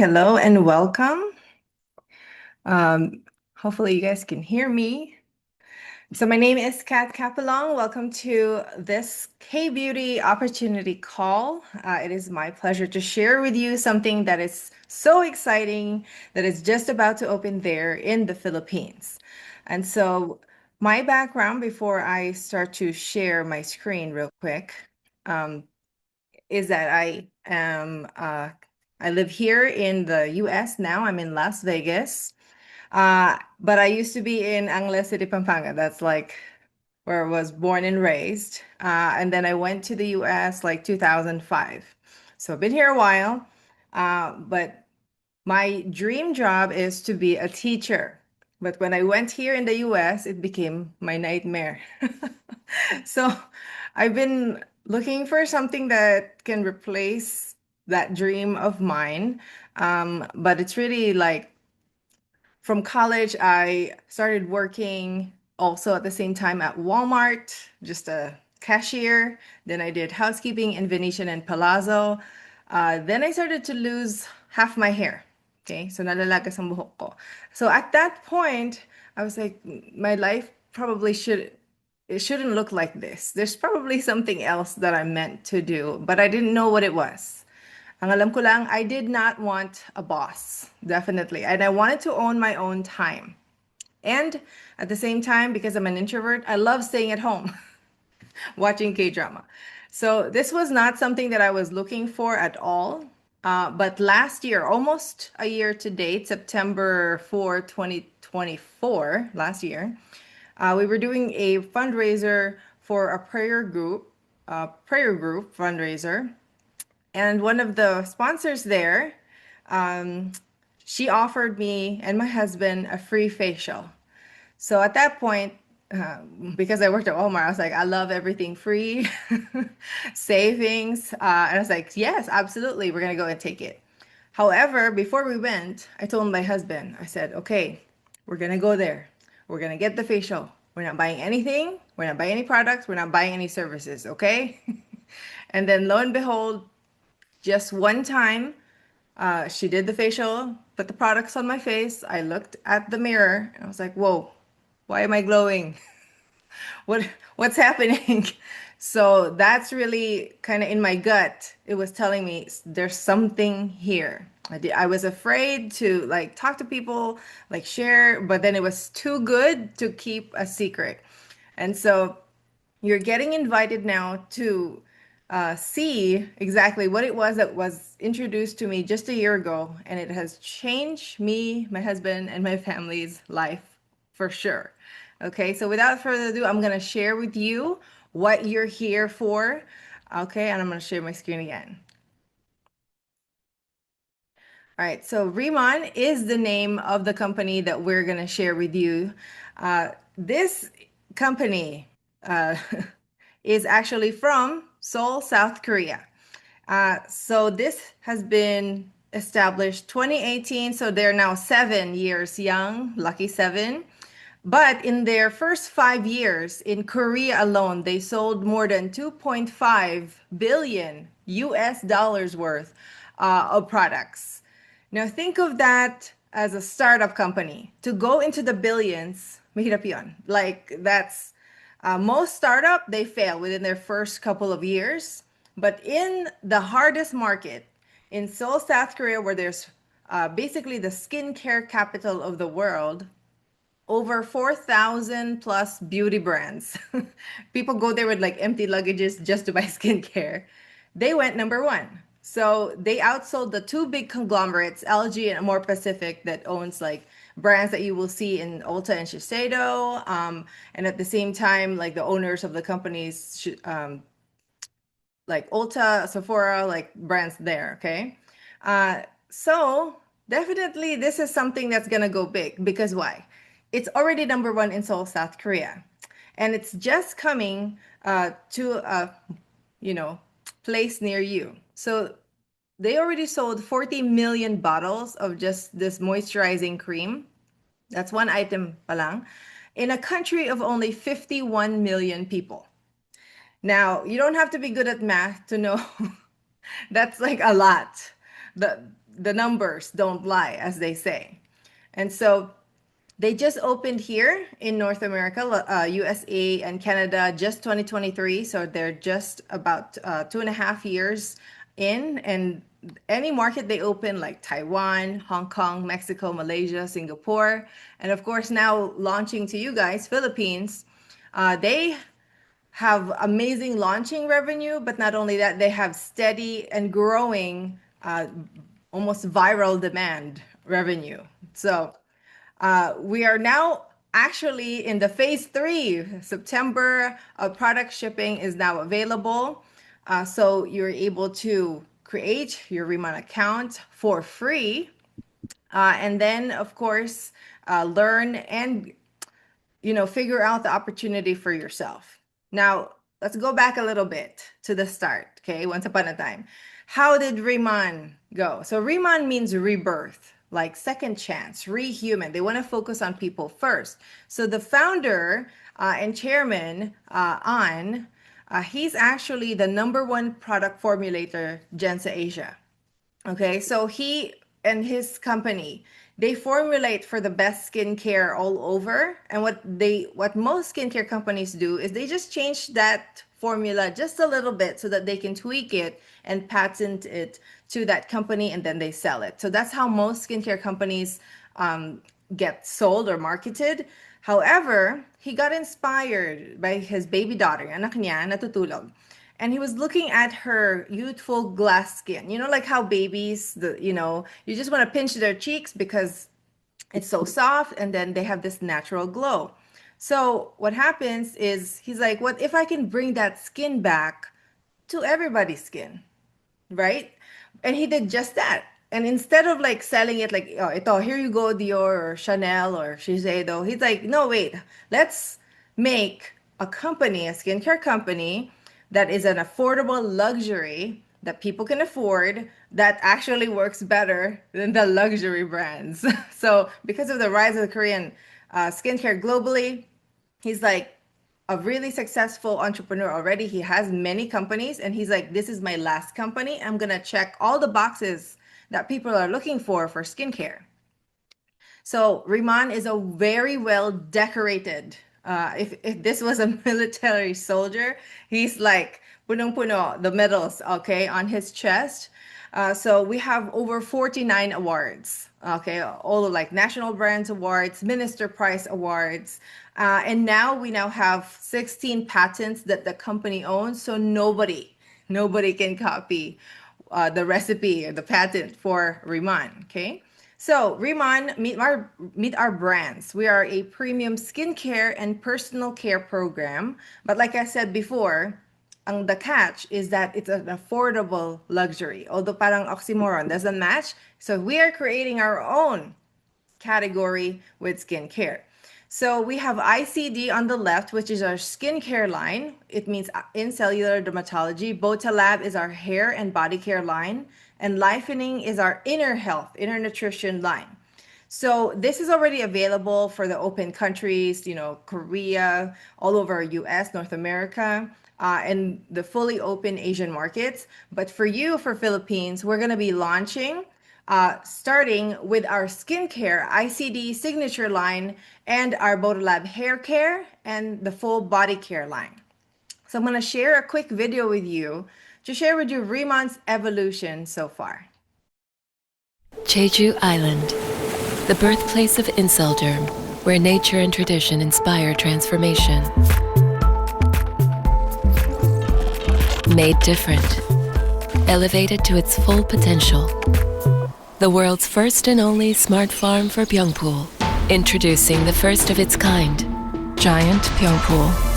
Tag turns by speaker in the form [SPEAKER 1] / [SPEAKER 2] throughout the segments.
[SPEAKER 1] Hello and welcome. Um, Hopefully you guys can hear me. So my name is Kat Capelong. Welcome to this K-Beauty Opportunity Call. It is my pleasure to share with you something that is so exciting that is just about to open there in the Philippines. And so my background before I start to share my screen real quick, um, is that I live here in the US now. I'm in Las Vegas. But I used to be in Angeles City, Pampanga. That's like where I was born and raised. And then I went to the US like 2005. So I've been here a while. But my dream job is to be a teacher. But when I went here in the US, it became my nightmare. So I've been looking for something that can replace that dream of mine. But it's really like from college, I started working also at the same time at Walmart, just a cashier. Then I did housekeeping in Venetian and Palazzo. Then I started to lose half my hair. Okay, so nalalagas ang buhok ko. So at that point, I was like, my life probably it shouldn't look like this. There's probably something else that I'm meant to do, but I didn't know what it was. Ang alam ko lang, I did not want a boss, definitely. And I wanted to own my own time. And at the same time, because I'm an introvert, I love staying at home watching K-drama. So this was not something that I was looking for at all. But last year, almost a year to date, September 4, 2024, last year, we were doing a fundraiser for a prayer group fundraiser. And one of the sponsors there, um, she offered me and my husband a free facial. So at that point, because I worked at Walmart, I was like, I love everything free, savings. And I was like, yes, absolutely. We're going to go and take it. However, before we went, I told my husband, I said, okay, we're going to go there. We're going to get the facial. We're not buying anything. We're not buying any products. We're not buying any services. Okay. And then lo and behold, just one time, she did the facial, put the products on my face. I looked at the mirror and I was like, whoa, why am I glowing? What what's happening? So that's really kind of in my gut. It was telling me there's something here. I was afraid to like talk to people, like share, but then it was too good to keep a secret. And so you're getting invited now to see exactly what it was that was introduced to me just a year ago, and it has changed me, my husband, and my family's life for sure. Okay, so without further ado, I'm going to share with you what you're here for. Okay, and I'm going to share my screen again. All right, so Rmon is the name of the company that we're going to share with you. This company uh, is actually from Seoul, South Korea. So this has been established 2018, so they're now 7 years young, lucky seven. But in their first 5 years in Korea alone, they sold more than 2.5 billion US dollars worth of products. Now think of that as a startup company. To go into the billions, mahirap yun. Like that's most startup, they fail within their first couple of years. But in the hardest market, in Seoul, South Korea, where there's basically the skincare capital of the world, over 4,000 plus beauty brands. People go there with like empty luggages just to buy skincare. They went number one. So they outsold the two big conglomerates, LG and More Pacific, that owns like brands that you will see in Ulta and Shiseido. And at the same time, like the owners of the companies, like Ulta, Sephora, like brands there. Okay. So definitely this is something that's gonna go big because why? It's already number one in Seoul, South Korea, and it's just coming to a you know place near you. So they already sold 40 million bottles of just this moisturizing cream. That's one item palang in a country of only 51 million people. Now, you don't have to be good at math to know that's like a lot. The the numbers don't lie, as they say. And so they just opened here in North America, USA and Canada, just 2023. So they're just about 2.5 years in. And any market they open, like Taiwan, Hong Kong, Mexico, Malaysia, Singapore, and of course now launching to you guys, Philippines, they have amazing launching revenue, but not only that, they have steady and growing, almost viral demand revenue. So we are now actually in the phase 3. September product shipping is now available. So you're able to create your Rmn account for free. And then, of course, learn and figure out the opportunity for yourself. Now, let's go back a little bit to the start, okay? Once upon a time. How did Rmn go? So Rmn means rebirth, like second chance, rehuman. They want to focus on people first. So the founder and chairman, he's actually the #1 product formulator, Gensa Asia. Okay, so he and his company, they formulate for the best skincare all over. And what most skincare companies do is they just change that formula just a little bit so that they can tweak it and patent it to that company, and then they sell it. So that's how most skincare companies get sold or marketed. However, he got inspired by his baby daughter, anak niya, natutulog. And he was looking at her youthful glass skin. Like how babies, you just want to pinch their cheeks because it's so soft, and then they have this natural glow. So what happens is he's like, what if I can bring that skin back to everybody's skin, right? And he did just that. And instead of like selling it like, oh, ito, here you go, Dior or Chanel or Shiseido, he's like, no, wait, let's make a skincare company that is an affordable luxury that people can afford, that actually works better than the luxury brands. So because of the rise of the Korean skincare globally, he's like a really successful entrepreneur already. He has many companies, and he's like, this is my last company. I'm going to check all the boxes that people are looking for skincare. So Rmn is a very well decorated. If this was a military soldier, he's like punong-puno, the medals, okay, on his chest. So we have over 49 awards, okay, all of like National Brands Awards, Minister Prize Awards, and now we have 16 patents that the company owns. So nobody can copy the recipe or the patent for Rmn, okay? So Rmn, meet our brands. We are a premium skincare and personal care program. But like I said before, the catch is that it's an affordable luxury. Although parang oxymoron, doesn't match. So we are creating our own category with skincare. So we have ICD on the left, which is our skincare line. It means in cellular dermatology. Botalab is our hair and body care line. And Lifening is our inner health, inner nutrition line. So this is already available for the open countries, Korea, all over US, North America, and the fully open Asian markets. But for you, for Philippines, we're going to be launching starting with our skincare ICD signature line and our Botalab hair care and the full body care line. So I'm going to share a quick video with you to share with you Rmn's evolution so far.
[SPEAKER 2] Jeju Island, the birthplace of Inselderm, where nature and tradition inspire transformation. Made different, elevated to its full potential. The world's first and only smart farm for Pyeongpool. Introducing the first of its kind, Giant Pyeongpool.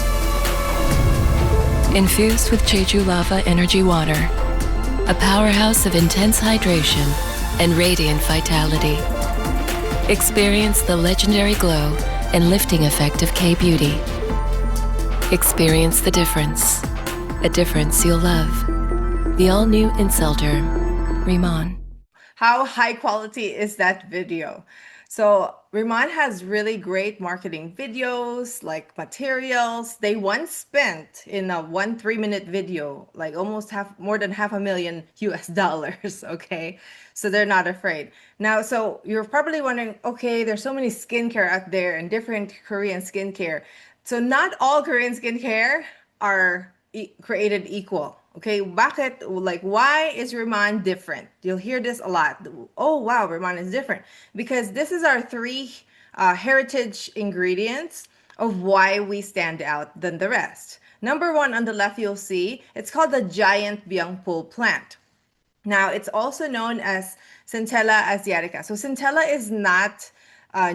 [SPEAKER 2] Infused with Jeju Lava Energy Water, a powerhouse of intense hydration and radiant vitality. Experience the legendary glow and lifting effect of K-Beauty. Experience the difference, a difference you'll love. The all-new Inselderm, Rmn.
[SPEAKER 1] How high quality is that video? So Riman has really great marketing videos, like materials. They once spent in a 3 minute video, like almost more than half a million US dollars. Okay. So they're not afraid. Now, so you're probably wondering, okay, there's so many skincare out there and different Korean skincare. So not all Korean skincare are created equal. Okay, bakit? Like, why is Raman different? You'll hear this a lot. Oh, wow, Raman is different. Because this is our three heritage ingredients of why we stand out than the rest. Number one on the left, you'll see it's called the giant byungpul plant. Now, it's also known as Centella asiatica. So, Centella is not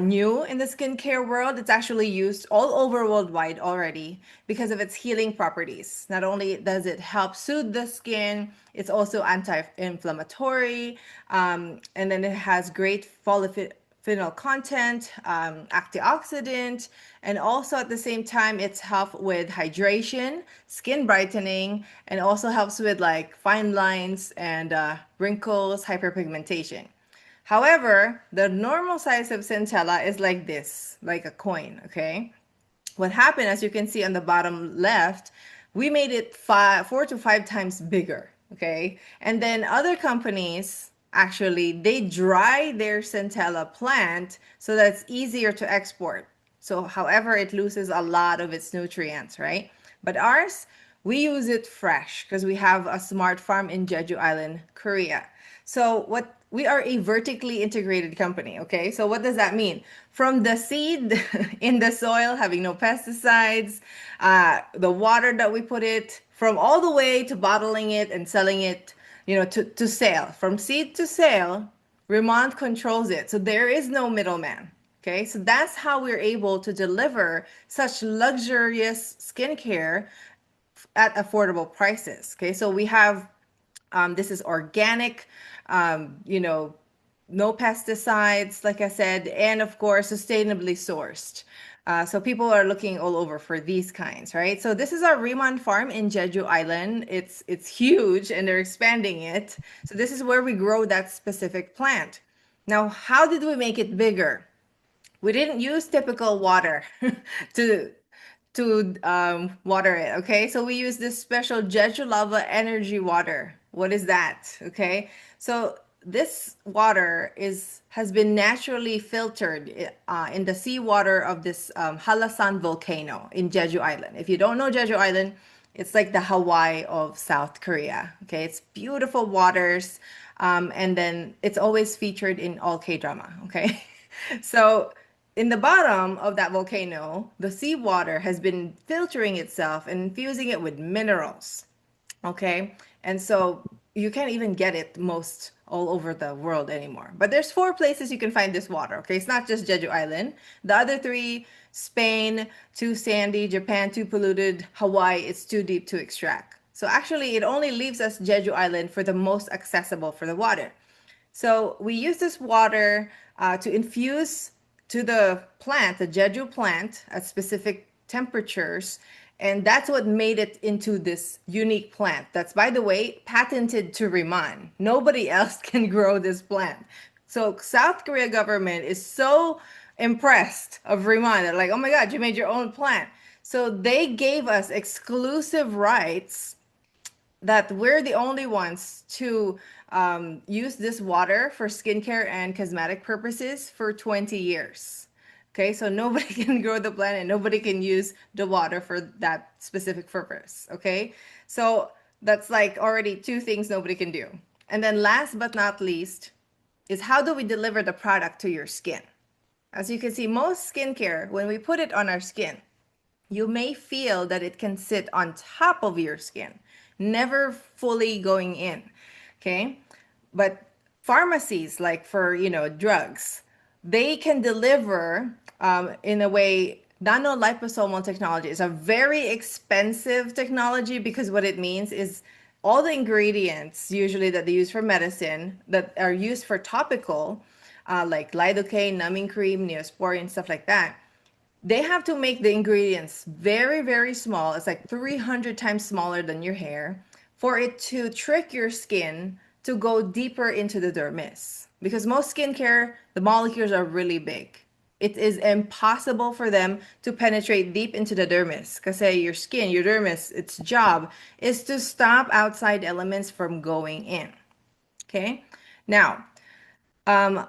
[SPEAKER 1] new in the skincare world. It's actually used all over worldwide already because of its healing properties. Not only does it help soothe the skin, it's also anti-inflammatory, and then it has great polyphenol content, antioxidant, and also at the same time, it's help with hydration, skin brightening, and also helps with like fine lines and wrinkles, hyperpigmentation. However, the normal size of centella is like this, like a coin, okay? What happened, as you can see on the bottom left, we made it 4 to 5 times bigger. Okay. And then other companies actually they dry their centella plant so that it's easier to export. So, however, it loses a lot of its nutrients, right? But ours, we use it fresh because we have a smart farm in Jeju Island, Korea. So what we are a vertically integrated company, okay? So what does that mean? From the seed in the soil, having no pesticides, the water that we put it, from all the way to bottling it and selling it, to sale. From seed to sale, Remont controls it. So there is no middleman. Okay, so that's how we're able to deliver such luxurious skincare at affordable prices. Okay, so we have this is organic, no pesticides, like I said, and of course, sustainably sourced. So people are looking all over for these kinds, right? So this is our Rmnph farm in Jeju Island. It's huge, and they're expanding it. So this is where we grow that specific plant. Now, how did we make it bigger? We didn't use typical water to water it. Okay, so we use this special Jeju lava energy water. What is that? Okay, so this water is has been naturally filtered in the seawater of this Halasan volcano in Jeju Island. If you don't know Jeju Island, it's like the Hawaii of South Korea. Okay, it's beautiful waters, and then it's always featured in all K drama. Okay, so in the bottom of that volcano, the seawater has been filtering itself and infusing it with minerals. Okay. And so you can't even get it most all over the world anymore. But there's 4 places you can find this water. Okay. It's not just Jeju Island. The other three, Spain, too sandy, Japan, too polluted, Hawaii, it's too deep to extract. So actually, it only leaves us Jeju Island for the most accessible for the water. So we use this water to infuse to the plant, the Jeju plant, at specific temperatures. And that's what made it into this unique plant. That's, by the way, patented to Riman. Nobody else can grow this plant. So South Korea government is so impressed of Riman. They're like, oh my God, you made your own plant. So they gave us exclusive rights that we're the only ones to use this water for skincare and cosmetic purposes for 20 years. Okay, so nobody can grow the plant and nobody can use the water for that specific purpose. Okay, so that's like already 2 things nobody can do. And then last but not least is how do we deliver the product to your skin? As you can see, most skincare, when we put it on our skin, you may feel that it can sit on top of your skin, never fully going in. Okay. But pharmacies, like for, drugs, they can deliver in a way. Nanoliposomal technology is a very expensive technology because what it means is all the ingredients usually that they use for medicine that are used for topical, like lidocaine, numbing cream, neosporin, stuff like that, they have to make the ingredients very, very small. It's like 300 times smaller than your hair for it to trick your skin to go deeper into the dermis. because most skincare, the molecules are really big. It is impossible for them to penetrate deep into the dermis. Because your skin, your dermis, its job is to stop outside elements from going in. Okay. Now,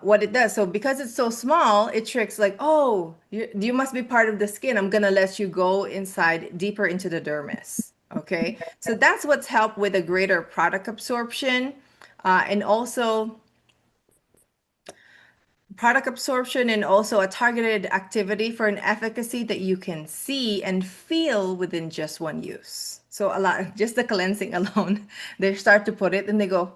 [SPEAKER 1] what it does, so because it's so small, it tricks like, oh, you must be part of the skin. I'm gonna let you go inside deeper into the dermis. Okay. So that's what's helped with a greater product absorption, and also a targeted activity for an efficacy that you can see and feel within just one use. So a lot, just the cleansing alone, they start to put it and they go,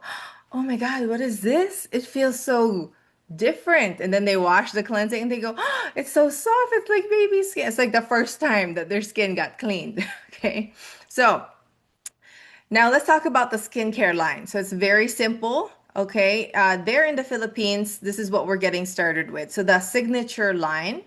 [SPEAKER 1] oh my God, what is this? It feels so different. And then they wash the cleansing and they go, oh, it's so soft. It's like baby skin. It's like the first time that their skin got cleaned. Okay. So now let's talk about the skincare line. So it's very simple. Okay, there in the Philippines, this is what we're getting started with. So the signature line.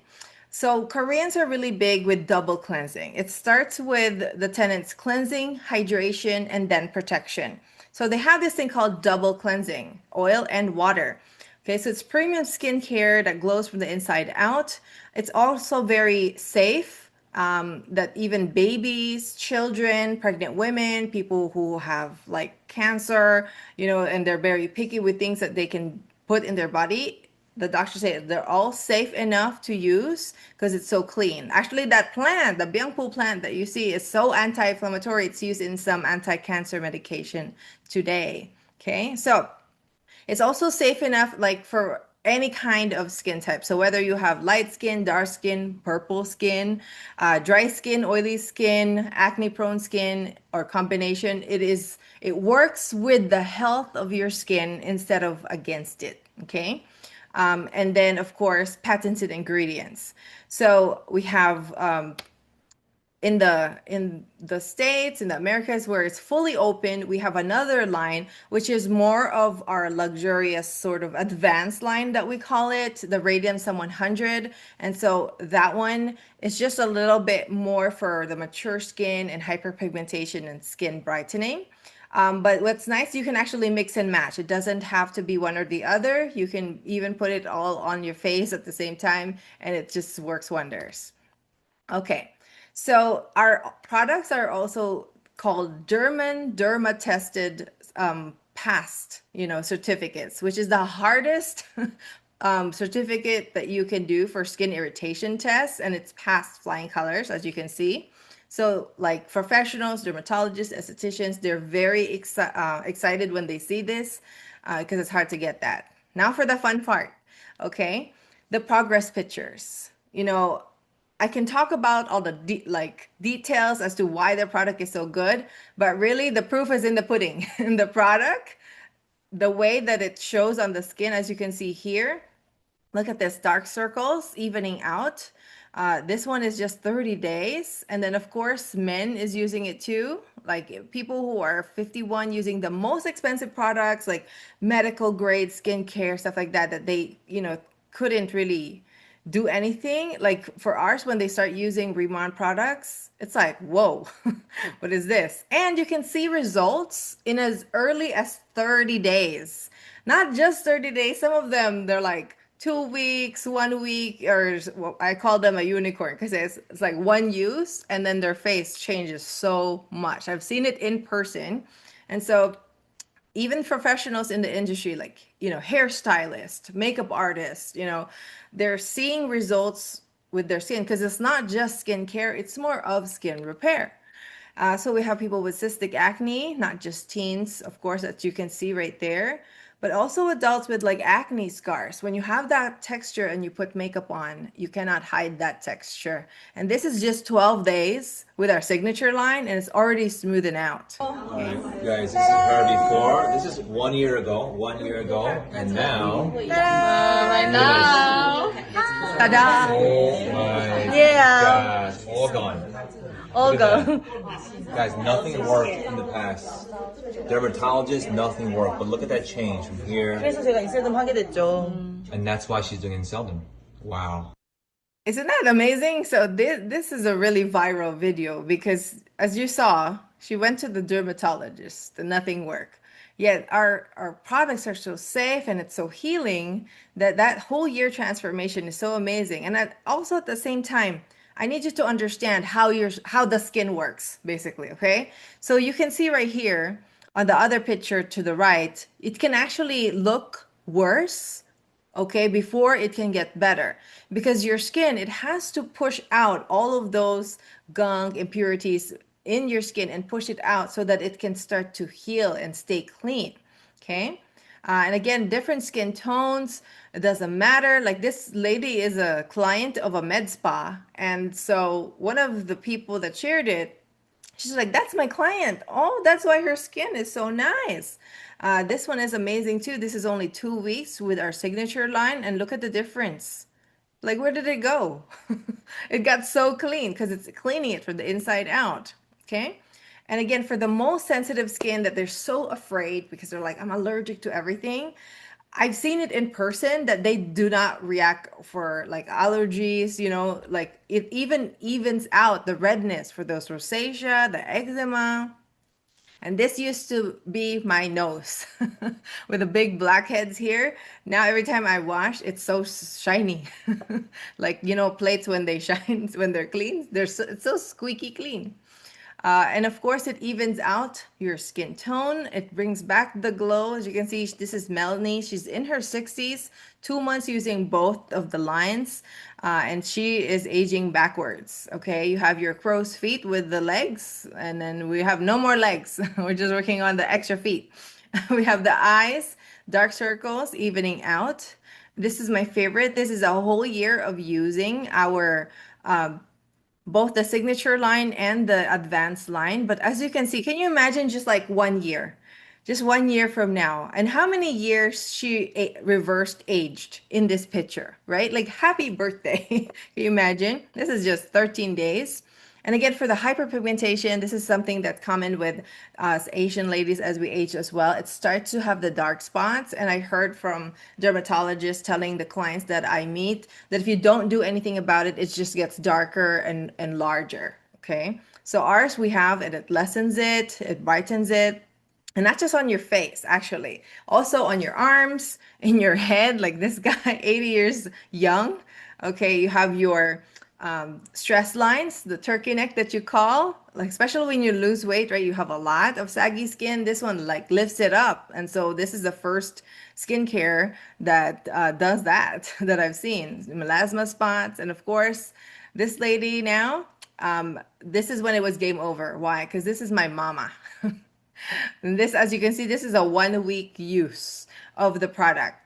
[SPEAKER 1] So Koreans are really big with double cleansing. It starts with the tenants cleansing, hydration, and then protection. So they have this thing called double cleansing, oil and water. Okay, so it's premium skincare that glows from the inside out. It's also very safe, that even babies, children, pregnant women, people who have like cancer, and they're very picky with things that they can put in their body. The doctors say they're all safe enough to use because it's so clean. Actually, that plant, the Byungpoo plant that you see, is so anti-inflammatory. It's used in some anti-cancer medication today. Okay, so it's also safe enough like for any kind of skin type. So whether you have light skin, dark skin, purple skin, dry skin, oily skin, acne prone skin, or combination, it works with the health of your skin instead of against it. Okay. And then of course, patented ingredients. So we have in the States, in the Americas, where it's fully open, we have another line which is more of our luxurious sort of advanced line that we call it, the Radiant Sun 100. And so that one is just a little bit more for the mature skin and hyperpigmentation and skin brightening. But what's nice, you can actually mix and match. It doesn't have to be one or the other. You can even put it all on your face at the same time, and it just works wonders. Okay, so our products are also called Derma tested, past, certificates, which is the hardest certificate that you can do for skin irritation tests, and it's past flying colors, as you can see. So, like professionals, dermatologists, estheticians, they're very excited when they see this because it's hard to get that. Now for the fun part, okay? The progress pictures. I can talk about all the details as to why the product is so good, but really the proof is in the pudding. In the product, the way that it shows on the skin, as you can see here, look at this, dark circles evening out. This one is just 30 days. And then of course, men is using it too. Like people who are 51 using the most expensive products, like medical grade skincare, stuff like that, that they, couldn't really do anything. Like for ours, when they start using Rmnph products, it's like, whoa, what is this? And you can see results in as early as 30 days. Not just 30 days. Some of them, they're like 2 weeks, 1 week, or well, I call them a unicorn because it's like one use and then their face changes so much. I've seen it in person. And so even professionals in the industry, like, hairstylists, makeup artists, they're seeing results with their skin because it's not just skincare, it's more of skin repair. So we have people with cystic acne, not just teens, of course, that you can see right there, but also adults with like acne scars. When you have that texture and you put makeup on, you cannot hide that texture. And this is just 12 days with our signature line, and it's already smoothing out.
[SPEAKER 3] Alright, guys, this is her before. This is 1 year ago, and now.
[SPEAKER 4] Right now.
[SPEAKER 1] Ta-da!
[SPEAKER 3] Oh my
[SPEAKER 4] Yeah.
[SPEAKER 3] gosh, all gone.
[SPEAKER 4] All
[SPEAKER 3] Look at
[SPEAKER 4] go.
[SPEAKER 3] that. Guys, nothing worked in the past. Dermatologist, nothing worked. But look at that change from here.
[SPEAKER 4] 그래서 제가 인셀덤 하게 됐죠.
[SPEAKER 3] And that's why she's doing Inseldom. Wow.
[SPEAKER 1] Isn't that amazing? So this is a really viral video because as you saw, she went to the dermatologist and nothing worked. Yet our products are so safe and it's so healing that that whole year transformation is so amazing. And also at the same time, I need you to understand how the skin works, basically, okay? So you can see right here on the other picture to the right, it can actually look worse, okay, before it can get better, because your skin, it has to push out all of those gunk impurities in your skin and push it out so that it can start to heal and stay clean. Okay. And again, different skin tones, it doesn't matter. Like this lady is a client of a med spa, and so one of the people that shared it, she's like, that's my client. Oh, that's why her skin is so nice. This one is amazing too. This is only 2 weeks with our signature line, and look at the difference. Like, where did it go? It got so clean because it's cleaning it from the inside out. Okay. And again, for the most sensitive skin that they're so afraid because they're like, I'm allergic to everything. I've seen it in person that they do not react for like allergies, like it even evens out the redness for those rosacea, the eczema. And this used to be my nose with the big blackheads here. Now every time I wash, it's so shiny. Like, plates when they shine, when they're clean, it's so squeaky clean. And of course, it evens out your skin tone. It brings back the glow. As you can see, this is Melanie. She's in her 60s, 2 months using both of the lines, and she is aging backwards. Okay, you have your crow's feet with the legs, and then we have no more legs. We're just working on the extra feet. We have the eyes, dark circles, evening out. This is my favorite. This is a whole year of using our both the signature line and the advanced line. But as you can see, can you imagine just like 1 year? Just 1 year from now, and how many years she reversed aged in this picture, right? Like, happy birthday. Can you imagine? This is just 13 days. And again, for the hyperpigmentation, this is something that's common with us Asian ladies as we age as well. It starts to have the dark spots. And I heard from dermatologists telling the clients that I meet that if you don't do anything about it, it just gets darker and larger. Okay. So ours, we have, and it lessens it, it brightens it. And not just on your face, actually, also on your arms, in your head, like this guy, 80 years young. Okay, you have your stress lines, the turkey neck that you call, like especially when you lose weight, right? You have a lot of saggy skin. This one like lifts it up. And so this is the first skincare that does that that I've seen. Melasma spots. And of course, this lady now, this is when it was game over. Why? Because this is my mama. And this, as you can see, this is a 1 week use of the product.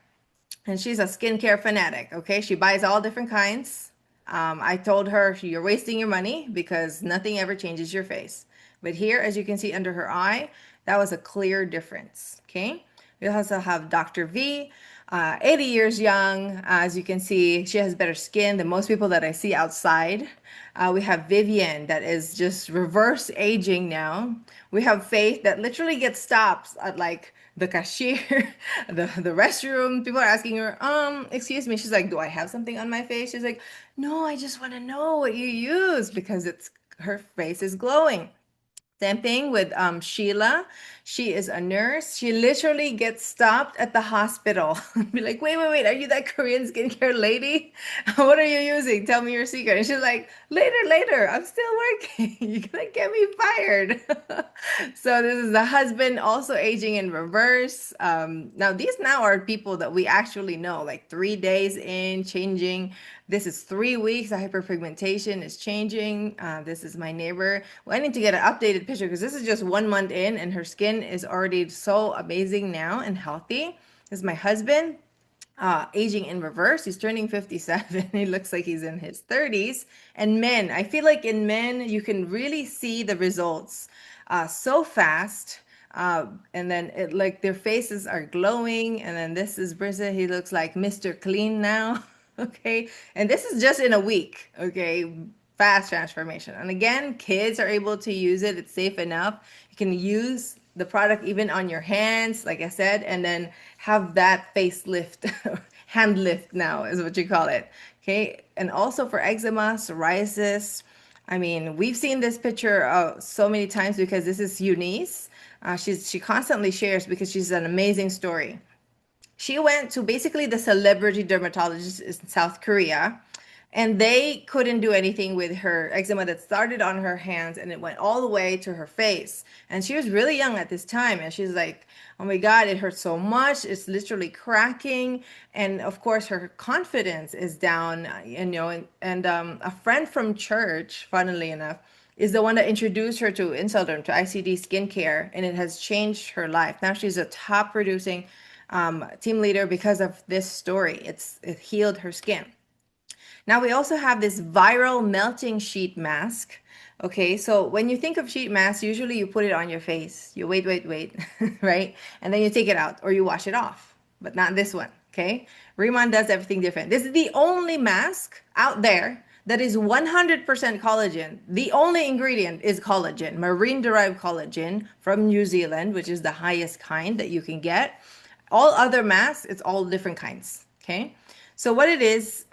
[SPEAKER 1] And she's a skincare fanatic. Okay. She buys all different kinds. I told her, you're wasting your money because nothing ever changes your face. But here, as you can see under her eye, that was a clear difference. Okay. We also have Dr. V, 80 years young. As you can see, she has better skin than most people that I see outside. We have Vivian that is just reverse aging now. We have Faith that literally gets stops at like the cashier, the restroom. People are asking her, excuse me. She's like, do I have something on my face? She's like, no, I just want to know what you use because her face is glowing. Same thing with Sheila. She is a nurse. She literally gets stopped at the hospital. Be like, wait, are you that Korean skincare lady? What are you using? Tell me your secret. And she's like, later, I'm still working. You're gonna get me fired. So this is the husband also aging in reverse. Now these now are people that we actually know, like 3 days in, changing. This is 3 weeks. The hyperpigmentation is changing. This is my neighbor. Well, I need to get an updated picture because this is just 1 month in and her skin is already so amazing now and healthy. This is my husband, aging in reverse. He's turning 57. He looks like he's in his 30s. And men, I feel like in men, you can really see the results so fast. And then it like their faces are glowing. And then this is Brisa. He looks like Mr. Clean now. Okay. And this is just in a week. Okay. Fast transformation. And again, kids are able to use it. It's safe enough. You can use the product even on your hands, like I said, and then have that facelift, hand lift now is what you call it. Okay. And also for eczema, psoriasis. I mean, we've seen this picture so many times because this is Eunice. She constantly shares because she's an amazing story. She went to basically the celebrity dermatologist in South Korea, and they couldn't do anything with her eczema that started on her hands and it went all the way to her face. And she was really young at this time, and she's like, oh my God, it hurts so much. It's literally cracking. And of course, her confidence is down, and a friend from church, funnily enough, is the one that introduced her to Inselderm, to ICD skincare, and it has changed her life. Now she's a top producing team leader because of this story. It healed her skin. Now we also have this viral melting sheet mask. Okay, so when you think of sheet mask, usually you put it on your face. You wait, right? And then you take it out or you wash it off, but not this one. Okay, Rmnph does everything different. This is the only mask out there that is 100% collagen. The only ingredient is collagen, marine derived collagen from New Zealand, which is the highest kind that you can get. All other masks, it's all different kinds. Okay, so what it is,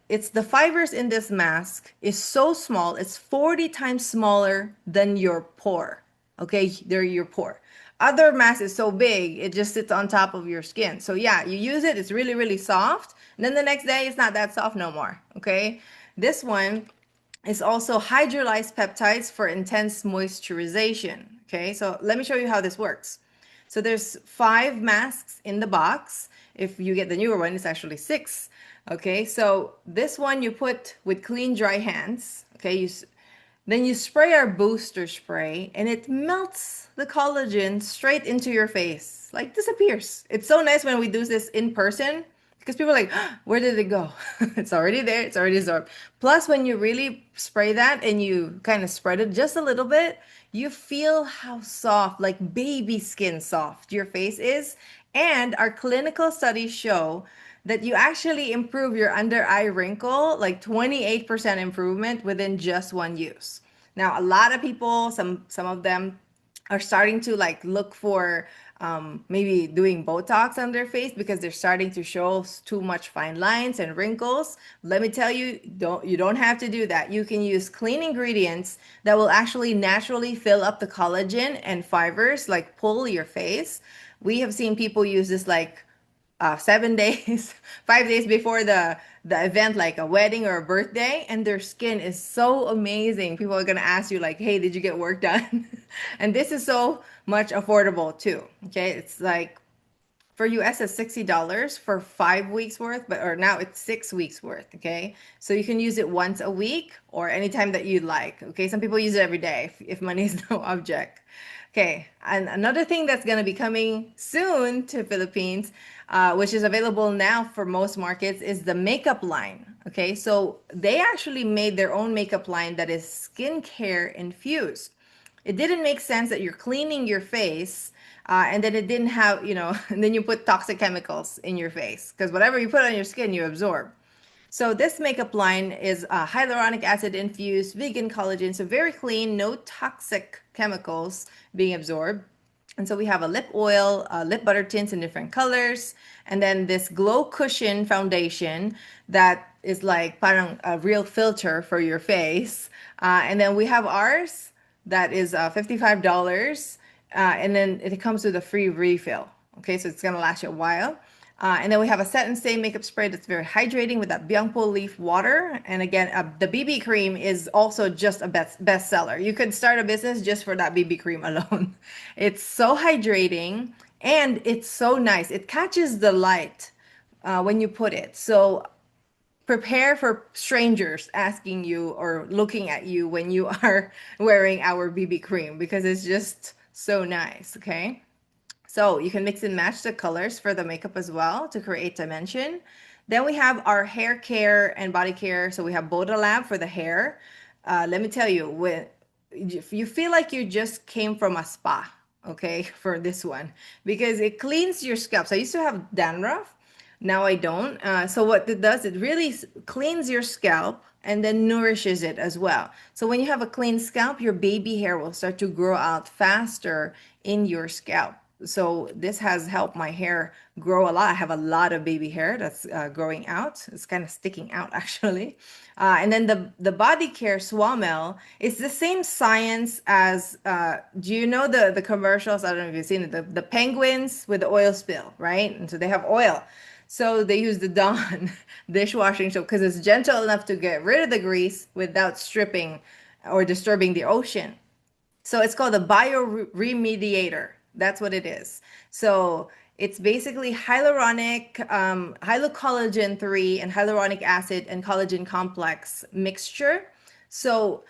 [SPEAKER 1] it's the fibers in this mask is so small, it's 40 times smaller than your pore. Okay, they're your pore. Other mask is so big, it just sits on top of your skin. So yeah, you use it, it's really, really soft. And then the next day, it's not that soft no more. Okay, this one is also hydrolyzed peptides for intense moisturization. Okay, so let me show you how this works. So there's 5 masks in the box. If you get the newer one, it's actually 6. Okay, so this one you put with clean, dry hands. Okay, then you spray our booster spray, and it melts the collagen straight into your face, like disappears. It's so nice when we do this in person because people are like, where did it go? It's already there, it's already absorbed. Plus, when you really spray that and you kind of spread it just a little bit, you feel how soft, like baby skin soft your face is. And our clinical studies show that you actually improve your under eye wrinkle, like 28% improvement within just one use. Now, a lot of people, some of them are starting to like look for maybe doing Botox on their face because they're starting to show too much fine lines and wrinkles. Let me tell you, you don't have to do that. You can use clean ingredients that will actually naturally fill up the collagen and fibers, like pull your face. We have seen people use this like 7 days, 5 days before the event, like a wedding or a birthday, and their skin is so amazing. People are gonna ask you like, "Hey, did you get work done?" And this is so much affordable too. Okay, it's like for US it's $60 for 5 weeks worth, but or now it's 6 weeks worth. Okay, so you can use it once a week or anytime that you like. Okay, some people use it every day if money is no object. Okay, and another thing that's going to be coming soon to Philippines, which is available now for most markets, is the makeup line. Okay, so they actually made their own makeup line that is skincare infused. It didn't make sense that you're cleaning your face and then it didn't have, and then you put toxic chemicals in your face because whatever you put on your skin, you absorb. So this makeup line is hyaluronic acid infused, vegan collagen, so very clean, no toxic chemicals being absorbed. And so we have a lip oil, lip butter tints in different colors, and then this glow cushion foundation that is like parang a real filter for your face. And then we have ours that is $55, and then it comes with a free refill. Okay, so it's gonna last you a while. And then we have a set and stay makeup spray that's very hydrating with that Biangpo leaf water. And again, the BB cream is also just a bestseller. You could start a business just for that BB cream alone. It's so hydrating and it's so nice. It catches the light when you put it. So prepare for strangers asking you or looking at you when you are wearing our BB cream because it's just so nice, okay? So you can mix and match the colors for the makeup as well to create dimension. Then we have our hair care and body care. So we have Boda Lab for the hair. Let me tell you, if you feel like you just came from a spa, okay, for this one, because it cleans your scalp. So I used to have dandruff. Now I don't. So what it does, it really cleans your scalp and then nourishes it as well. So when you have a clean scalp, your baby hair will start to grow out faster in your scalp. So this has helped my hair grow a lot. I have a lot of baby hair that's growing out. It's kind of sticking out actually. And then the body care Swamel is the same science as do you know the commercials? I don't know if you've seen it. The penguins with the oil spill, right? And so they have oil. So they use the Dawn dishwashing soap because it's gentle enough to get rid of the grease without stripping or disturbing the ocean. So it's called a bioremediator. That's what it is. So it's basically hyalocollagen 3 and hyaluronic acid and collagen complex mixture. So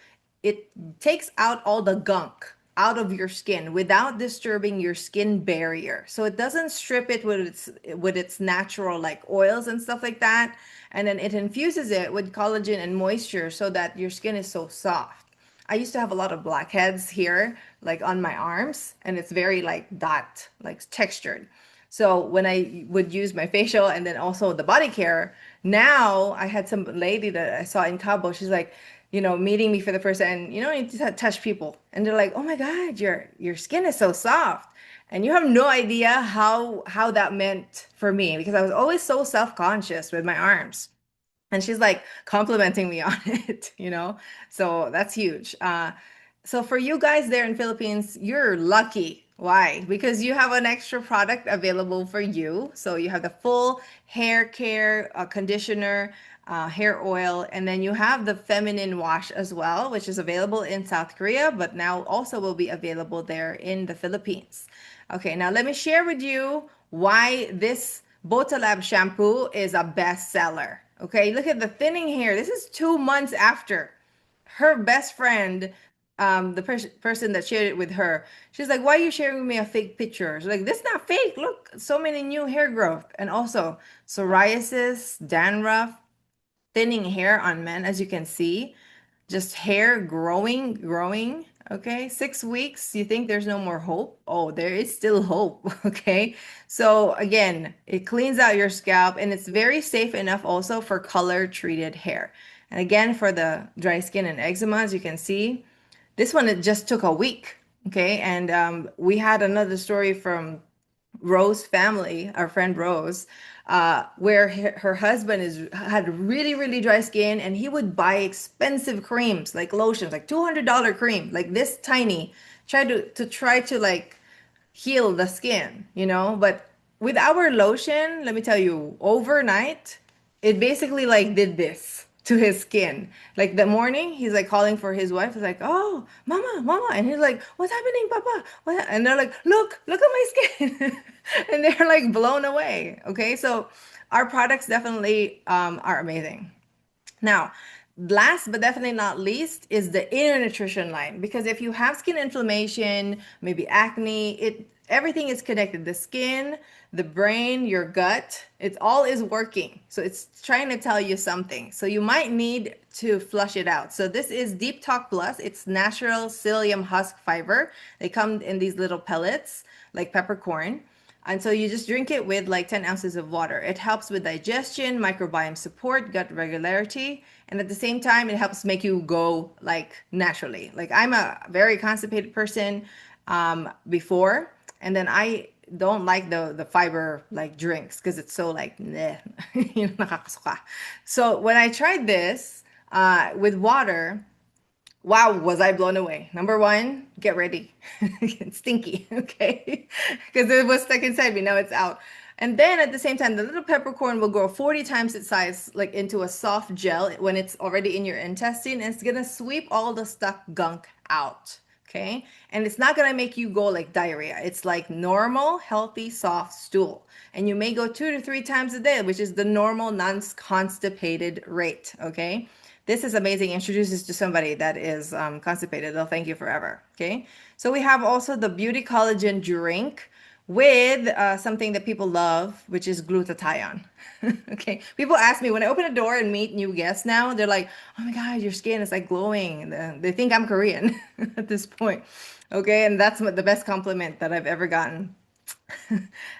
[SPEAKER 1] it takes out all the gunk out of your skin without disturbing your skin barrier. So it doesn't strip it with its natural like oils and stuff like that. And then it infuses it with collagen and moisture so that your skin is so soft. I used to have a lot of blackheads here, like on my arms, and it's very like dot, like textured. So when I would use my facial and then also the body care, now I had some lady that I saw in Cabo. She's like, meeting me for the first time, and you just touch people, and they're like, "Oh my God, your skin is so soft," and you have no idea how that meant for me because I was always so self-conscious with my arms. And she's like complimenting me on it. So that's huge. So for you guys there in Philippines, you're lucky. Why? Because you have an extra product available for you. So you have the full hair care conditioner, hair oil, and then you have the feminine wash as well, which is available in South Korea, but now also will be available there in the Philippines. Okay, now let me share with you why this Botalab shampoo is a bestseller. Okay, look at the thinning hair. This is 2 months after her best friend, the person that shared it with her. She's like, "Why are you sharing with me a fake picture?" She's like, "This is not fake. Look, so many new hair growth, and also psoriasis, dandruff, thinning hair on men, as you can see, just hair growing. Okay, 6 weeks. You think there's no more hope? Oh, there is still hope. Okay, so again, it cleans out your scalp and it's very safe enough also for color treated hair. And again, for the dry skin and eczema, as you can see, this one it just took a week. Okay, and we had another story from Rose family, our friend Rose, where her husband had really, really dry skin, and he would buy expensive creams like lotions, like $200 cream, like this tiny, try to like heal the skin. But with our lotion, let me tell you, overnight, it basically like did this to his skin. Like the morning, he's like calling for his wife. He's like, "Oh, mama, mama," and he's like, "What's happening, papa?" And they're like, look at my skin," and they're like blown away. Okay, so our products definitely are amazing. Now, last but definitely not least is the inner nutrition line because if you have skin inflammation, maybe acne, everything is connected. The skin, the brain, your gut, it all is working. So it's trying to tell you something. So you might need to flush it out. So this is Deep Talk Plus. It's natural psyllium husk fiber. They come in these little pellets like peppercorn. And so you just drink it with like 10 ounces of water. It helps with digestion, microbiome support, gut regularity, and at the same time, it helps make you go like naturally. Like I'm a very constipated person before, and then I don't like the fiber like drinks because it's so like meh. Nakakasuka. So when I tried this with water, wow, was I blown away. Number one, get ready. It's stinky, okay? Because it was stuck inside me, now it's out. And then at the same time, the little peppercorn will grow 40 times its size, like into a soft gel when it's already in your intestine, and it's gonna sweep all the stuck gunk out, okay? And it's not gonna make you go like diarrhea. It's like normal, healthy, soft stool. And you may go 2 to 3 times a day, which is the normal non-constipated rate, okay? This is amazing. Introduce this to somebody that is constipated. They'll thank you forever. Okay. So we have also the beauty collagen drink with something that people love, which is glutathione. Okay. People ask me when I open a door and meet new guests now, they're like, "Oh my God, your skin is like glowing." They think I'm Korean at this point. Okay. And that's the best compliment that I've ever gotten.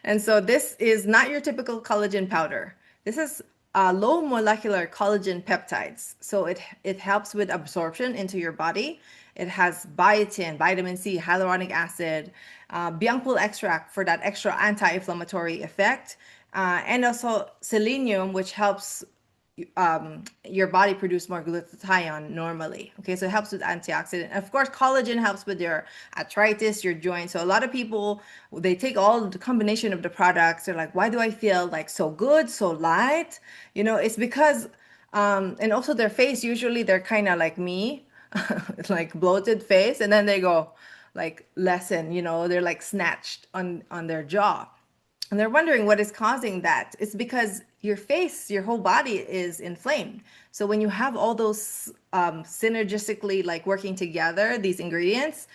[SPEAKER 1] And so this is not your typical collagen powder. This is low molecular collagen peptides. So it helps with absorption into your body. It has biotin, vitamin C, hyaluronic acid, biangpul extract for that extra anti-inflammatory effect, and also selenium, which helps your body produce more glutathione normally. Okay, so it helps with antioxidant. Of course, collagen helps with your arthritis, your joints. So a lot of people, they take all the combination of the products. They're like, why do I feel like so good, so light? It's because, and also their face, usually they're kind of like me, like bloated face, and then they go like lessen, they're like snatched on their jaw, and they're wondering what is causing that. It's because your face, your whole body is inflamed. So when you have all those synergistically like working together, these ingredients,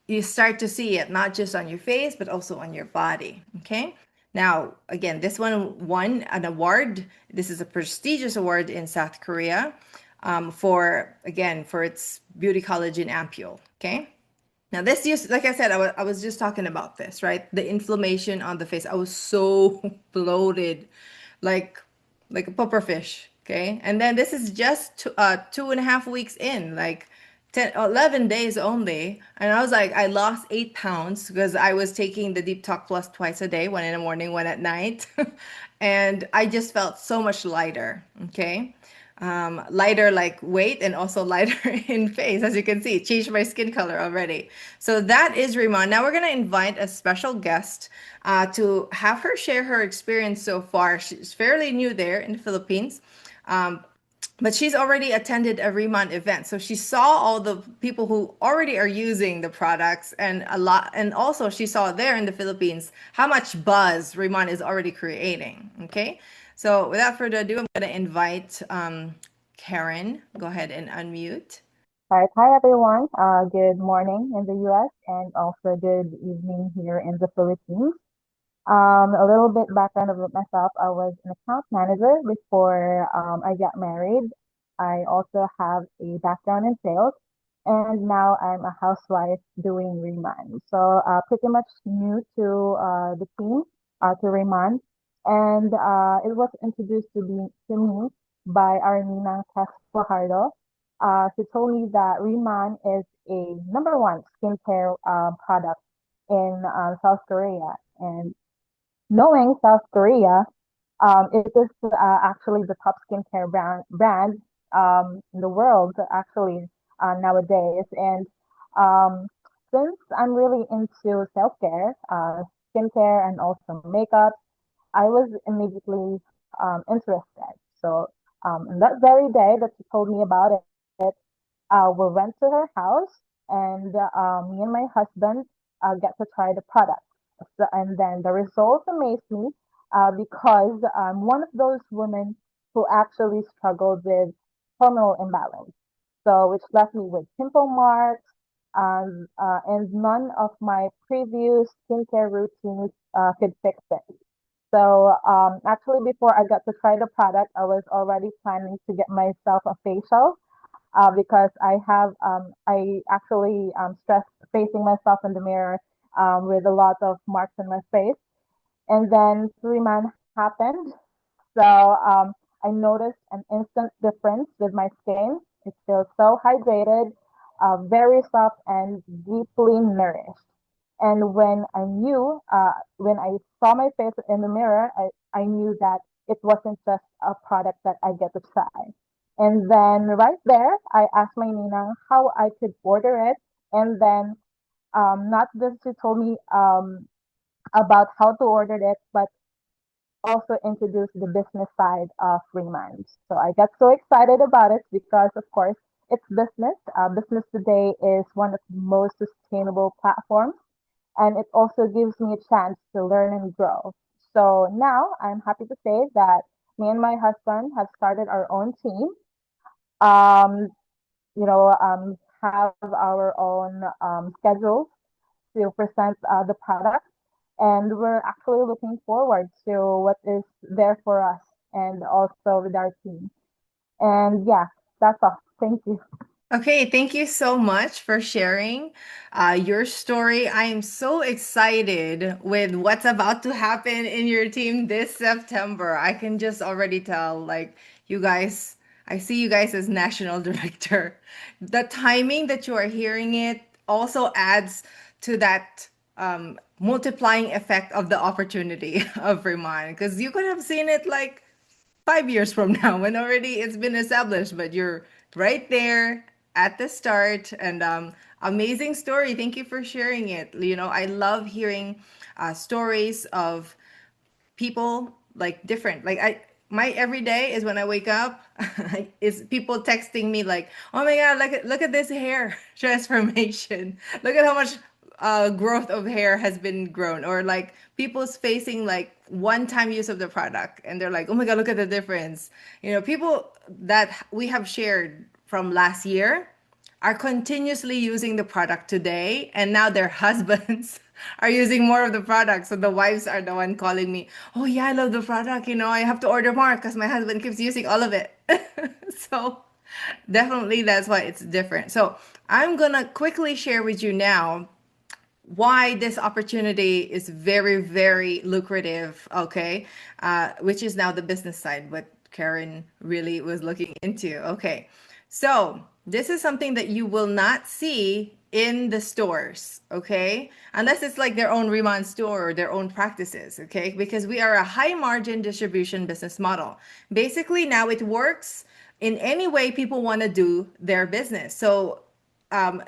[SPEAKER 1] you start to see it not just on your face, but also on your body. Okay. Now, again, this one won an award. This is a prestigious award in South Korea for its beauty collagen ampule. Okay. Now this used, like I said, I was just talking about this, right? The inflammation on the face. I was so bloated, like like a puffer fish. Okay, and then this is just 2.5 weeks in, like 10, 11 days only, and I was like, I lost 8 pounds because I was taking the Deep Talk Plus twice a day, one in the morning, one at night, and I just felt so much lighter. Okay, lighter like weight and also lighter in face. As you can see, it changed my skin color already. So that is Rima. Now we're going to invite a special guest to have her share her experience so far. She's fairly new there in the Philippines. Um, but she's already attended a Riemann event. So she saw all the people who already are using the products, and a lot, and also she saw there in the Philippines how much buzz Riemann is already creating. Okay. So without further ado, I'm going to invite Karen. Go ahead and unmute.
[SPEAKER 5] All right. Hi, everyone. Good morning in the US and also good evening here in the Philippines. A little bit background about myself. I was an account manager before I got married. I also have a background in sales, and now I'm a housewife doing Riemann. So pretty much new to the team, to Riemann, and it was introduced to me by our Ninang Tess Fajardo. She told me that Riemann is a number one skincare product in South Korea, and knowing South Korea, it is actually the top skincare brand in the world actually nowadays. And um, since I'm really into self-care, skincare, and also makeup, I was immediately interested. So on that very day that she told me about it, we went to her house, and me and my husband get to try the product. So, and then the results amazed me because I'm one of those women who actually struggled with hormonal imbalance. So, which left me with pimple marks, and none of my previous skincare routines could fix it. So, actually, before I got to try the product, I was already planning to get myself a facial because I actually stress facing myself in the mirror with a lot of marks on my face. And then 3 months happened. So I noticed an instant difference with my skin. It feels so hydrated, very soft, and deeply nourished. And when I saw my face in the mirror, I knew that it wasn't just a product that I get to try. And then right there, I asked my Nina how I could order it. And then not just she told me about how to order it, but also introduced the business side of Remand. So I got so excited about it because, of course, it's business. Business today is one of the most sustainable platforms, and it also gives me a chance to learn and grow. So now I'm happy to say that me and my husband have started our own team. Um, have our own schedules to present the product, and we're actually looking forward to what is there for us and also with our team. And yeah, that's all. Thank you.
[SPEAKER 1] Okay, thank you so much for sharing your story. I am so excited with what's about to happen in your team this September. I can just already tell, like, you guys, I see you guys as national director. The timing that you are hearing it also adds to that multiplying effect of the opportunity of Vermont, because you could have seen it like 5 years from now when already it's been established, but you're right there at the start. And amazing story. Thank you for sharing it. I love hearing stories of people like different. Like my everyday is when I wake up, is people texting me like, "Oh my God, look at this hair transformation. Look at how much growth of hair has been grown." Or like people's facing like one-time use of the product, and they're like, "Oh my God, look at the difference." People that we have shared from last year are continuously using the product today, and now their husbands are using more of the product. So the wives are the one calling me, "Oh yeah, I love the product. I have to order more because my husband keeps using all of it." So definitely that's why it's different. So I'm gonna quickly share with you now why this opportunity is very, very lucrative, okay? Which is now the business side, what Karen really was looking into. Okay. So this is something that you will not see in the stores, okay? Unless it's like their own Remon store or their own practices, okay? Because we are a high margin distribution business model. Basically, now it works in any way people want to do their business. So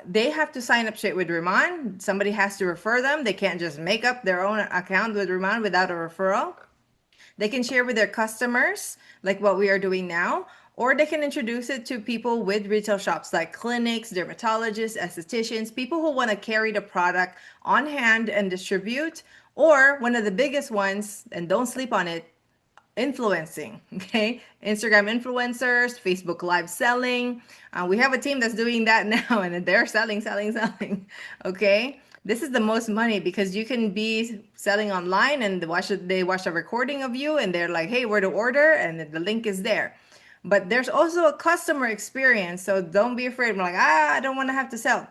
[SPEAKER 1] they have to sign up straight with Riman. Somebody has to refer them. They can't just make up their own account with Riman without a referral. They can share with their customers, like what we are doing now, or they can introduce it to people with retail shops like clinics, dermatologists, estheticians, people who want to carry the product on hand and distribute. Or one of the biggest ones, and don't sleep on it, influencing. Okay, Instagram influencers, Facebook live selling. We have a team that's doing that now, and they're selling. Okay, this is the most money because you can be selling online and they watch a recording of you and they're like, "Hey, where to order?" and the link is there. But there's also a customer experience, so don't be afraid. I'm like, I don't want to have to sell.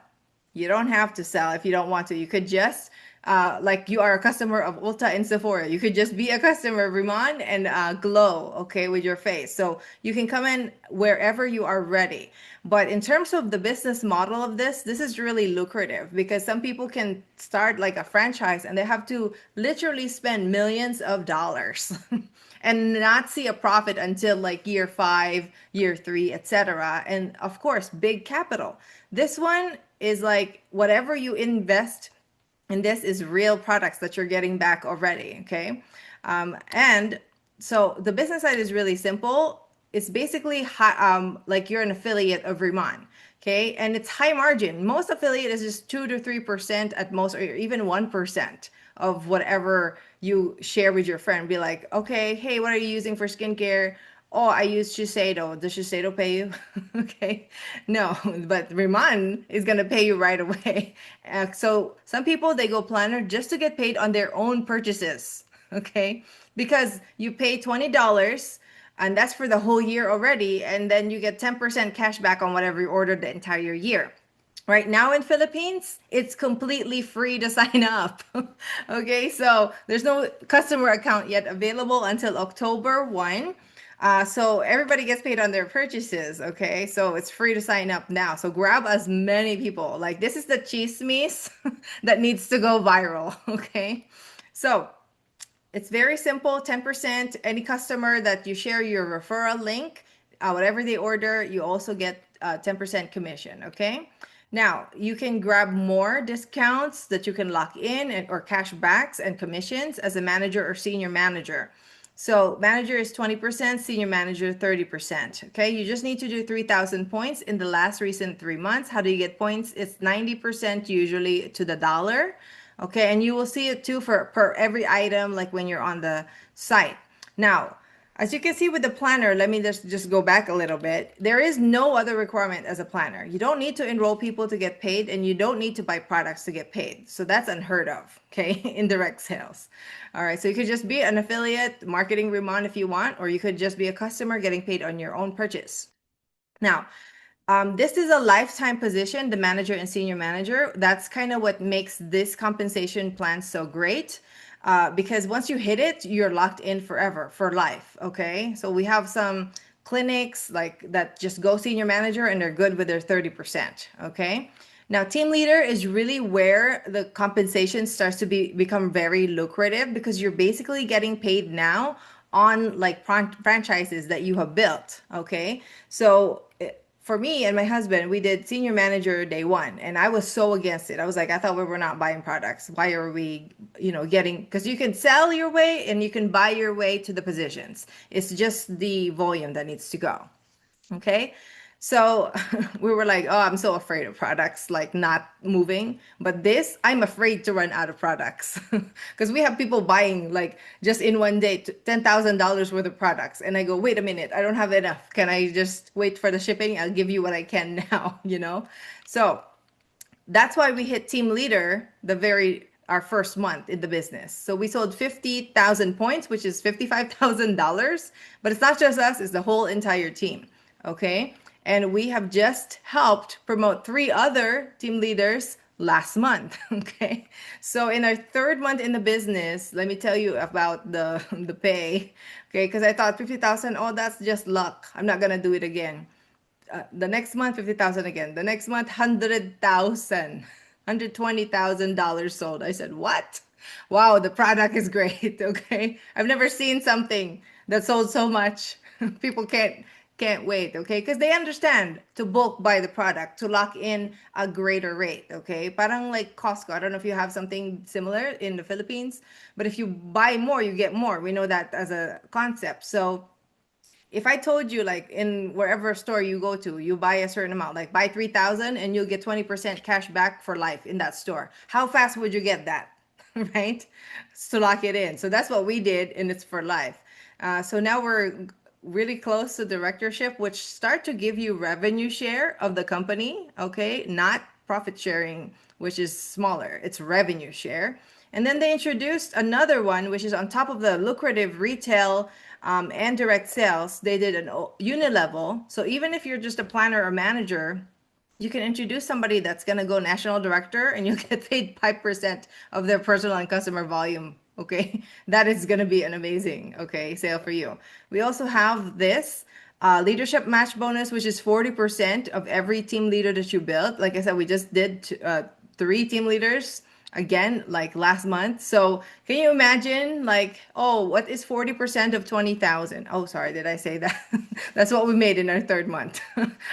[SPEAKER 1] You don't have to sell if you don't want to. You could just, like you are a customer of Ulta and Sephora. You could just be a customer of Rimmon and glow, okay, with your face. So you can come in wherever you are ready. But in terms of the business model of this is really lucrative because some people can start like a franchise and they have to literally spend millions of dollars and not see a profit until like year 5, year 3, etc. And of course, big capital. This one is like whatever you invest in this is real products that you're getting back already. Okay. And so the business side is really simple. It's basically like you're an affiliate of Remon. Okay. And it's high margin. Most affiliate is just 2 to 3% at most, or even 1% of whatever you share with your friend. Be like, "Okay, hey, what are you using for skincare?" "Oh, I use Shiseido." Does Shiseido pay you? Okay. No, but Riman is going to pay you right away. So some people, they go planner just to get paid on their own purchases. Okay. Because you pay $20 and that's for the whole year already. And then you get 10% cash back on whatever you ordered the entire year. Right now in Philippines, it's completely free to sign up. Okay, so there's no customer account yet available until October 1. So everybody gets paid on their purchases. Okay, so it's free to sign up now. So grab as many people. Like this is the chismes that needs to go viral. Okay, so it's very simple, 10%. Any customer that you share your referral link, whatever they order, you also get 10% commission, okay? Now, you can grab more discounts that you can lock in or cash backs and commissions as a manager or senior manager. So manager is 20%, senior manager 30%. Okay, you just need to do 3,000 points in the last recent 3 months. How do you get points? It's 90% usually to the dollar. Okay, and you will see it too for per every item, like when you're on the site. Now, as you can see with the planner, let me just go back a little bit. There is no other requirement as a planner. You don't need to enroll people to get paid, and you don't need to buy products to get paid. So that's unheard of, okay? Indirect sales. All right, so you could just be an affiliate marketing Remon if you want, or you could just be a customer getting paid on your own purchase. Now, This is a lifetime position, the manager and senior manager. That's kind of what makes this compensation plan so great. Because once you hit it, you're locked in forever, for life. Okay. So we have some clinics like that just go senior manager and they're good with their 30%. Okay. Now, team leader is really where the compensation starts to become very lucrative because you're basically getting paid now on like franchises that you have built. Okay. So for me and my husband, we did senior manager day one, and I was so against it. I was like, I thought we were not buying products. Why are we, getting, because you can sell your way and you can buy your way to the positions. It's just the volume that needs to go. Okay. So we were like, oh, I'm so afraid of products like not moving. But this, I'm afraid to run out of products because we have people buying like just in one day $10,000 worth of products. And I go, wait a minute, I don't have enough. Can I just wait for the shipping? I'll give you what I can now, So that's why we hit team leader our first month in the business. So we sold 50,000 points, which is $55,000. But it's not just us, it's the whole entire team. Okay. And we have just helped promote 3 other team leaders last month. Okay. So in our third month in the business, let me tell you about the pay. Okay. Because I thought 50,000, oh, that's just luck. I'm not going to do it again. The next month 50,000 again. The next month 100,000, $120,000 sold. I said, "What? Wow, the product is great." Okay? I've never seen something that sold so much. People can't wait, okay? Because they understand to bulk buy the product to lock in a greater rate, okay? Parang like Costco. I don't know if you have something similar in the Philippines, but if you buy more, you get more. We know that as a concept. So if I told you like in wherever store you go to, you buy a certain amount, like buy 3,000 and you'll get 20% cash back for life in that store. How fast would you get that? Right? To lock it in. So that's what we did, and it's for life. So now we're really close to directorship, which start to give you revenue share of the company. Okay. Not profit sharing, which is smaller. It's revenue share. And then they introduced another one, which is on top of the lucrative retail and direct sales. They did an unit level. So even if you're just a planner or manager, you can introduce somebody that's going to go national director and you get paid 5% of their personal and customer volume. Okay. That is going to be an amazing, okay, sale for you. We also have this leadership match bonus, which is 40% of every team leader that you build. Like I said, we just did 3 team leaders again like last month. So can you imagine like, oh, what is 40% of 20,000? Oh, sorry, did I say that? That's what we made in our third month.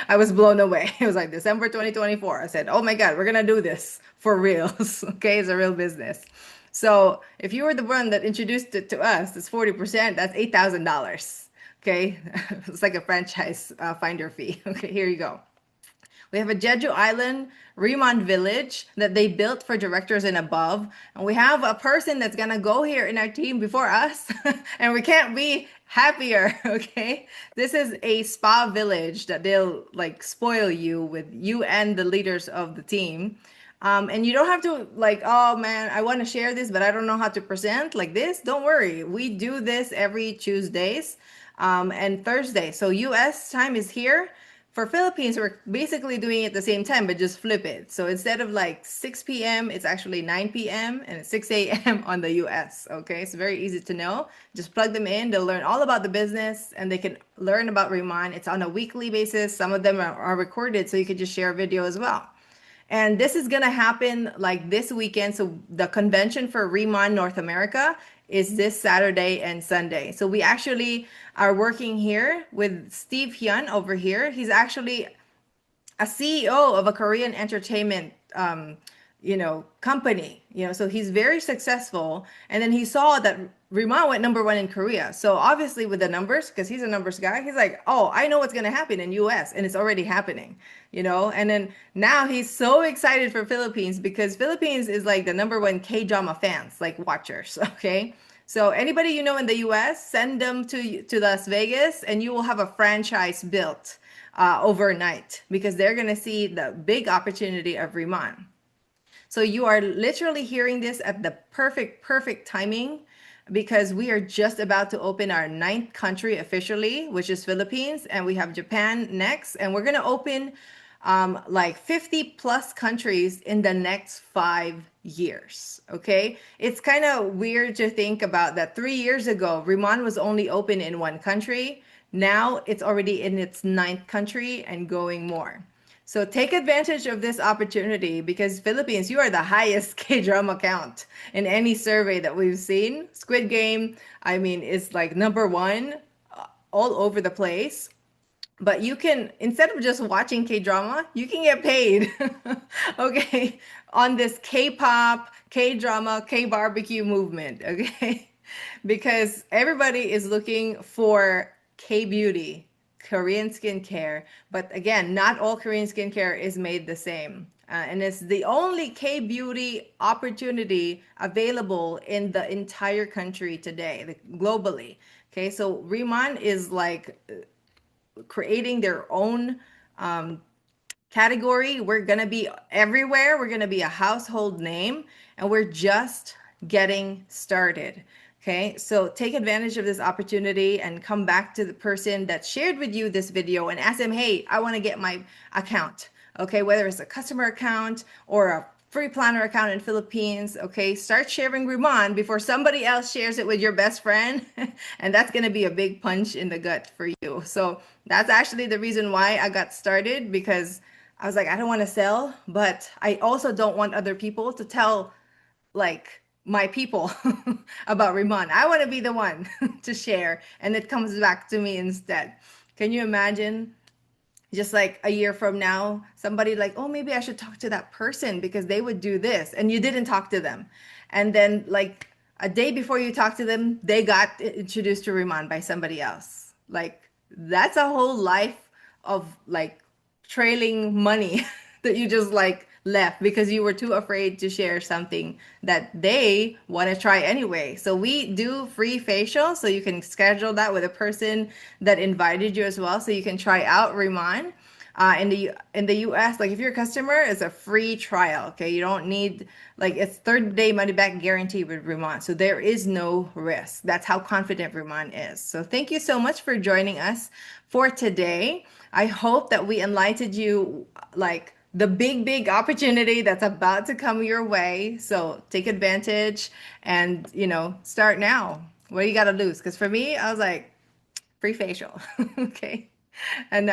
[SPEAKER 1] I was blown away. It was like December 2024. I said, oh my God, we're gonna do this for reals. Okay, it's a real business. So if you were the one that introduced it to us, it's 40%, that's $8,000. Okay, it's like a franchise finder fee. Okay, here you go. We have a Jeju Island Rmnph village that they built for directors and above. And we have a person that's going to go here in our team before us. And we can't be happier. Okay. This is a spa village that they'll like spoil you with, you and the leaders of the team. And you don't have to like, oh man, I want to share this, but I don't know how to present like this. Don't worry. We do this every Tuesdays and Thursday. So US time is here. For Philippines, we're basically doing it at the same time, but just flip it. So instead of like 6 p.m., it's actually 9 p.m. and it's 6 a.m. on the US. Okay, it's very easy to know. Just plug them in. They'll learn all about the business and they can learn about Rmnph. It's on a weekly basis. Some of them are recorded, so you can just share video as well. And this is going to happen like this weekend. So the convention for Rmnph North America is this Saturday and Sunday. So we actually are working here with Steve Hyun over here. He's actually a CEO of a Korean entertainment company, so he's very successful. And then he saw that Rmnph went number 1 in Korea. So obviously with the numbers, because he's a numbers guy, he's like, oh, I know what's going to happen in US, and it's already happening, and then now he's so excited for Philippines because Philippines is like the number 1 K-drama fans, like watchers. Okay. So anybody in the US, send them to Las Vegas and you will have a franchise built overnight because they're going to see the big opportunity of Rmnph. So you are literally hearing this at the perfect timing because we are just about to open our ninth country officially, which is Philippines, and we have Japan next, and we're gonna open like 50 plus countries in the next 5 years. Okay, it's kind of weird to think about that. 3 years ago, Riman was only open in one country. Now it's already in its ninth country and going more. So take advantage of this opportunity because Philippines, you are the highest K-drama count in any survey that we've seen. Squid Game, I mean, is like number one all over the place. But you can, instead of just watching K-drama, you can get paid, okay, on this K-pop, K-drama, K-barbecue movement, okay? Because everybody is looking for K-beauty, Korean skincare. But again, not all Korean skincare is made the same. And it's the only K-beauty opportunity available in the entire country today, globally. Okay, so Riman is like creating their own category. We're going to be everywhere. We're going to be a household name, and we're just getting started. Okay, so take advantage of this opportunity and come back to the person that shared with you this video and ask them, hey, I want to get my account. Okay, whether it's a customer account or a free planner account in Philippines. Okay, start sharing Riman before somebody else shares it with your best friend. And that's going to be a big punch in the gut for you. So that's actually the reason why I got started, because I was like, I don't want to sell, but I also don't want other people to tell like my people about Riman. I want to be the one to share, and it comes back to me instead. Can you imagine? Just like a year from now, somebody like, oh, maybe I should talk to that person because they would do this, and you didn't talk to them. And then like a day before you talk to them, they got introduced to Riman by somebody else. Like that's a whole life of like trailing money that you just like left because you were too afraid to share something that they want to try anyway. So we do free facial, so you can schedule that with a person that invited you as well, so you can try out Riman. In the US, like if you're a customer, it's a free trial. Okay, you don't need like it's 30-day money back guarantee with Riman, so there is no risk. That's how confident Riman is. So thank you so much for joining us for today. I hope that we enlightened you like the big opportunity that's about to come your way. So take advantage and start now. What do you got to lose? Because for me, I was like, free facial. Okay. And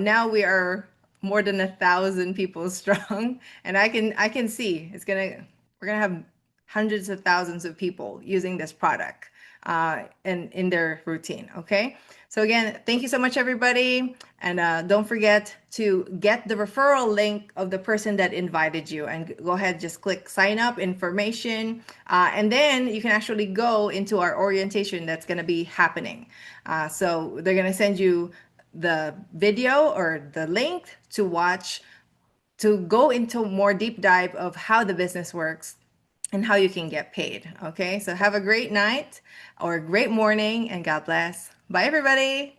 [SPEAKER 1] now we are more than 1,000 people strong, and I can see we're gonna have hundreds of thousands of people using this product in their routine. Okay, so again, thank you so much, everybody, and don't forget to get the referral link of the person that invited you, and go ahead, just click sign up information, and then you can actually go into our orientation that's going to be happening. So they're going to send you the video or the link to watch, to go into more deep dive of how the business works and how you can get paid. Okay, so have a great night or a great morning, and God bless. Bye, everybody.